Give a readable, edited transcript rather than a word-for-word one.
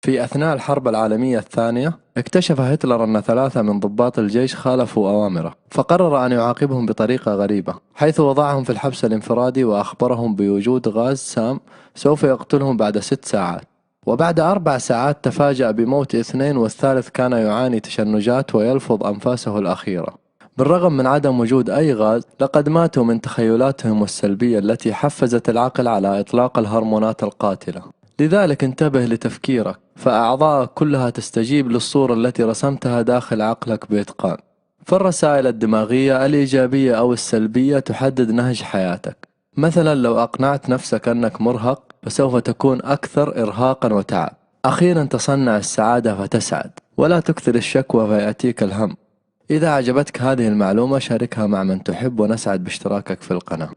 في أثناء الحرب العالمية الثانية، اكتشف هتلر أن 3 من ضباط الجيش خالفوا أوامره، فقرر أن يعاقبهم بطريقة غريبة، حيث وضعهم في الحبس الانفرادي وأخبرهم بوجود غاز سام سوف يقتلهم بعد 6 ساعات. وبعد 4 ساعات تفاجأ بموت 2، والثالث كان يعاني تشنجات ويلفظ أنفاسه الأخيرة. بالرغم من عدم وجود أي غاز، لقد ماتوا من تخيلاتهم السلبية التي حفزت العقل على إطلاق الهرمونات القاتلة. لذلك انتبه لتفكيرك، فأعضاءك كلها تستجيب للصورة التي رسمتها داخل عقلك بإتقان. فالرسائل الدماغية الإيجابية أو السلبية تحدد نهج حياتك. مثلا لو أقنعت نفسك أنك مرهق، فسوف تكون أكثر إرهاقا وتعب. أخيرا تصنع السعادة فتسعد، ولا تكثر الشكوى فيأتيك الهم. إذا عجبتك هذه المعلومة شاركها مع من تحب، ونسعد باشتراكك في القناة.